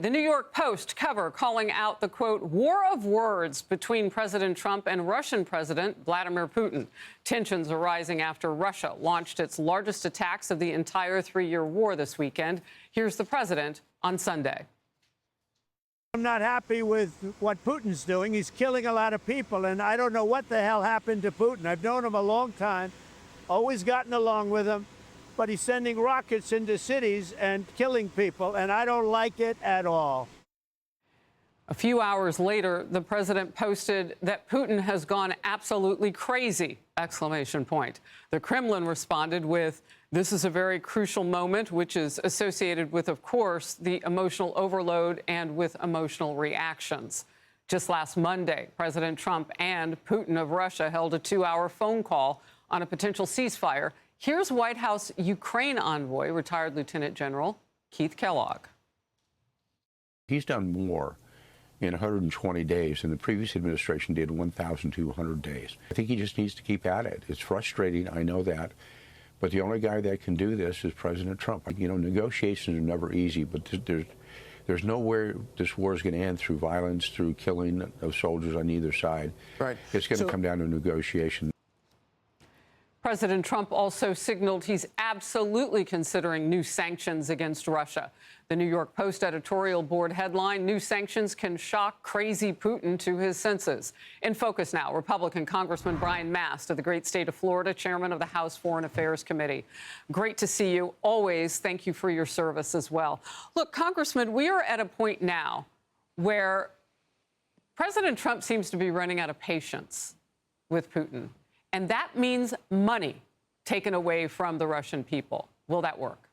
the New York Post cover calling out the, quote, war of words between President Trump and Russian President Vladimir Putin. Tensions are rising after Russia launched its largest attacks of the entire three-year war this weekend. Here's the president on Sunday. I'm not happy with what Putin's doing. He's killing a lot of people, and I don't know what the hell happened to Putin. I've known him a long time, always gotten along with him, but he's sending rockets into cities and killing people, and I don't like it at all. A few hours later, the president posted that Putin has gone absolutely crazy, exclamation point. The Kremlin responded with, this is a very crucial moment, which is associated with, of course, the emotional overload and with emotional reactions. Just last Monday, President Trump and Putin of Russia held a 2-hour phone call on a potential ceasefire. Here's White House Ukraine envoy, retired Lieutenant General Keith Kellogg. He's done more in 120 days than the previous administration did 1,200 days. I think he just needs to keep at it. It's frustrating, I know that. But the only guy that can do this is President Trump. You know, negotiations are never easy, but there's nowhere this war is going to end through violence, through killing of soldiers on either side. Right. It's going to come down to negotiation. President Trump also signaled he's absolutely considering new sanctions against Russia. The New York Post editorial board headline, new sanctions can shock crazy Putin to his senses. In focus now, Republican Congressman Brian Mast of the great state of Florida, chairman of the House Foreign Affairs Committee. Great to see you. Always thank you for your service as well. Look, Congressman, we are at a point now where President Trump seems to be running out of patience with Putin. And that means money taken away from the Russian people. Will that work?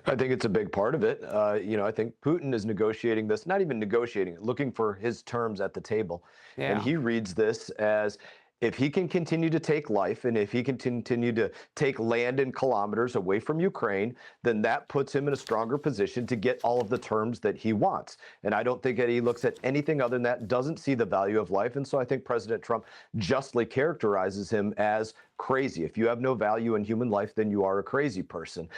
I think it's a big part of it. You know, I think Putin is negotiating this, not even negotiating it, looking for his terms at the table. Yeah. And he reads this as, if he can continue to take life and if he can continue to take land and kilometers away from Ukraine, then that puts him in a stronger position to get all of the terms that he wants. And I don't think that he looks at anything other than that, doesn't see the value of life. And so I think President Trump justly characterizes him as crazy. If you have no value in human life, then you are a crazy person.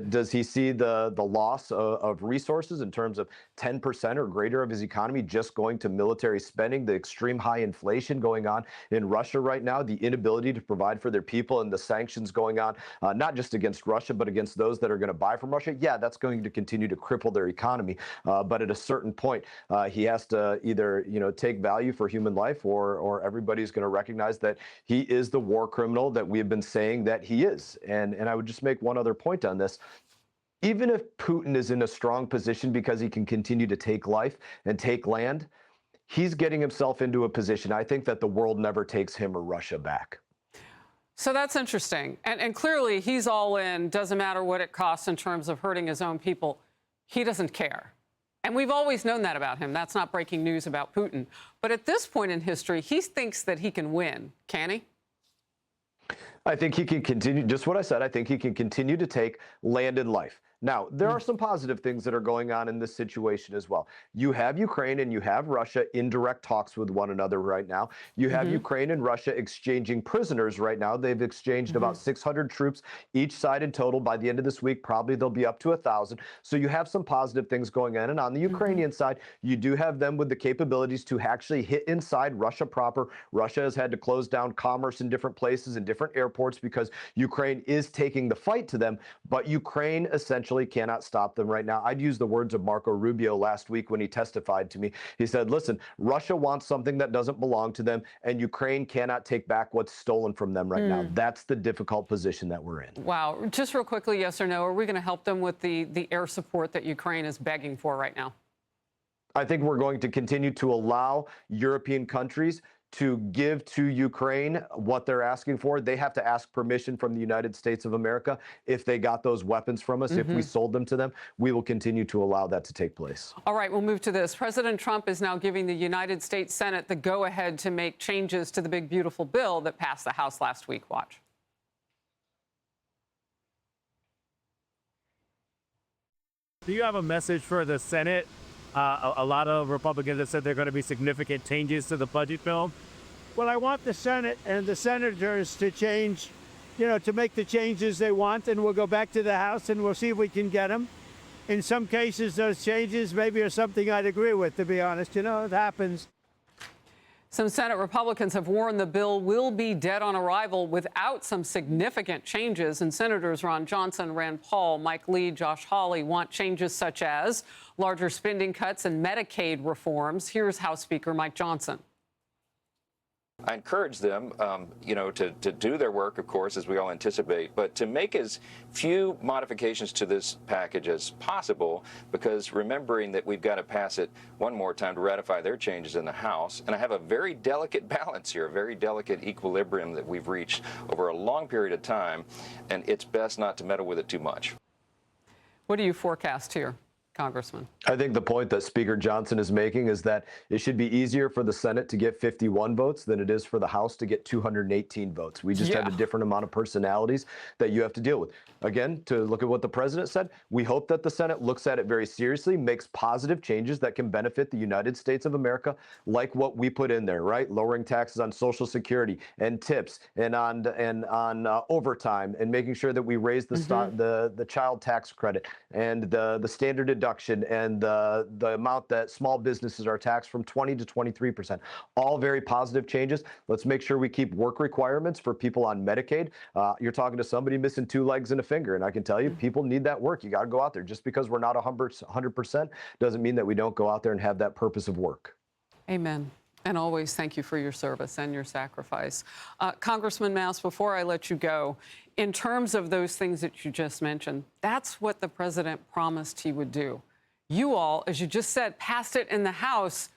Does he see the loss of resources in terms of 10% or greater of his economy just going to military spending, the extreme high inflation going on in Russia right now, the inability to provide for their people, and the sanctions going on, not just against Russia, but against those that are going to buy from Russia? Yeah, that's going to continue to cripple their economy. But at a certain point, he has to either, you know, take value for human life, or everybody's going to recognize that he is the war criminal that we have been saying that he is. And I would just make one other point on this. Even if Putin is in a strong position because he can continue to take life and take land, he's getting himself into a position, I think, that the world never takes him or Russia back. So that's interesting. And clearly he's all in, doesn't matter what it costs in terms of hurting his own people. He doesn't care. And we've always known that about him. That's not breaking news about Putin. But at this point in history, he thinks that he can win. Can he? I think he can continue, just what I said, I think he can continue to take land and life. Now, there are some positive things that are going on in this situation as well. You have Ukraine and you have Russia in direct talks with one another right now. You have Ukraine and Russia exchanging prisoners right now. They've exchanged about 600 troops each side in total. By the end of this week, probably they'll be up to 1,000. So you have some positive things going on. And on the Ukrainian side, you do have them with the capabilities to actually hit inside Russia proper. Russia has had to close down commerce in different places and different airports because Ukraine is taking the fight to them. But Ukraine essentially cannot stop them right now. I'd use the words of Marco Rubio last week when he testified to me. He said, listen, Russia wants something that doesn't belong to them, and Ukraine cannot take back what's stolen from them right now. That's the difficult position that we're in. Wow. Just real quickly, yes or no, are we going to help them with the air support that Ukraine is begging for right now? I think we're going to continue to allow European countries to give to Ukraine what they're asking for. They have to ask permission from the United States of America if they got those weapons from us, if we sold them to them. We will continue to allow that to take place. All right, we'll move to this. President Trump is now giving the United States Senate the go-ahead to make changes to the big, beautiful bill that passed the House last week. Watch. Do you have a message for the Senate? A lot of Republicans have said there are going to be significant changes to the budget bill. Well, I want the Senate and the senators to change, you know, to make the changes they want, and we'll go back to the House and we'll see if we can get them. In some cases, those changes maybe are something I'd agree with, to be honest. You know, it happens. Some Senate Republicans have warned the bill will be dead on arrival without some significant changes. And Senators Ron Johnson, Rand Paul, Mike Lee, Josh Hawley want changes such as larger spending cuts and Medicaid reforms. Here's House Speaker Mike Johnson. I encourage them, to do their work, of course, as we all anticipate, but to make as few modifications to this package as possible, because remembering that we've got to pass it one more time to ratify their changes in the House. And I have a very delicate balance here, a very delicate equilibrium that we've reached over a long period of time, and it's best not to meddle with it too much. What do you forecast here, Congressman? I think the point that Speaker Johnson is making is that it should be easier for the Senate to get 51 votes than it is for the House to get 218 votes. We just have a different amount of personalities that you have to deal with. Again, to look at what the president said, we hope that the Senate looks at it very seriously, makes positive changes that can benefit the United States of America, like what we put in there, right? Lowering taxes on Social Security and tips and on overtime, and making sure that we raise the child tax credit and the standard deduction and the amount that small businesses are taxed from 20 to 23%. All very positive changes. Let's make sure we keep work requirements for people on Medicaid. You're talking to somebody missing 2 legs and a finger, and I can tell you, people need that work. You got to go out there. Just because we're not 100% doesn't mean that we don't go out there and have that purpose of work. Amen. And always thank you for your service and your sacrifice. Congressman Mast, before I let you go, in terms of those things that you just mentioned, that's what the president promised he would do. You all, as you just said, passed it in the House,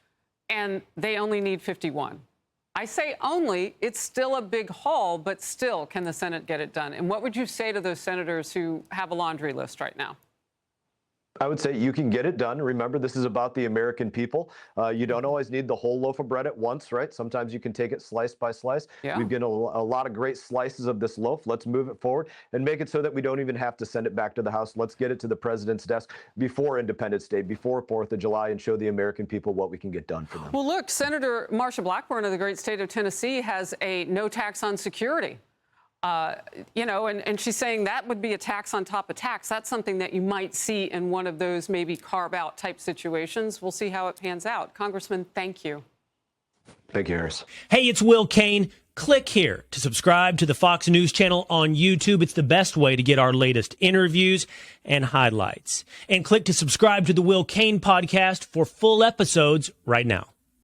and they only need 51. I say only, it's still a big haul, but still, can the Senate get it done? And what would you say to those senators who have a laundry list right now? I would say you can get it done. Remember, this is about the American people. You don't always need the whole loaf of bread at once, right? Sometimes you can take it slice by slice. Yeah. We've got a lot of great slices of this loaf. Let's move it forward and make it so that we don't even have to send it back to the House. Let's get it to the president's desk before Independence Day, before 4th of July, and show the American people what we can get done for them. Well, look, Senator Marsha Blackburn of the great state of Tennessee has a no tax on security. And she's saying that would be a tax on top of tax. That's something that you might see in one of those maybe carve-out type situations. We'll see how it pans out. Congressman, thank you. Thank you, Harris. Hey, it's Will Cain. Click here to subscribe to the Fox News channel on YouTube. It's the best way to get our latest interviews and highlights. And click to subscribe to the Will Cain podcast for full episodes right now.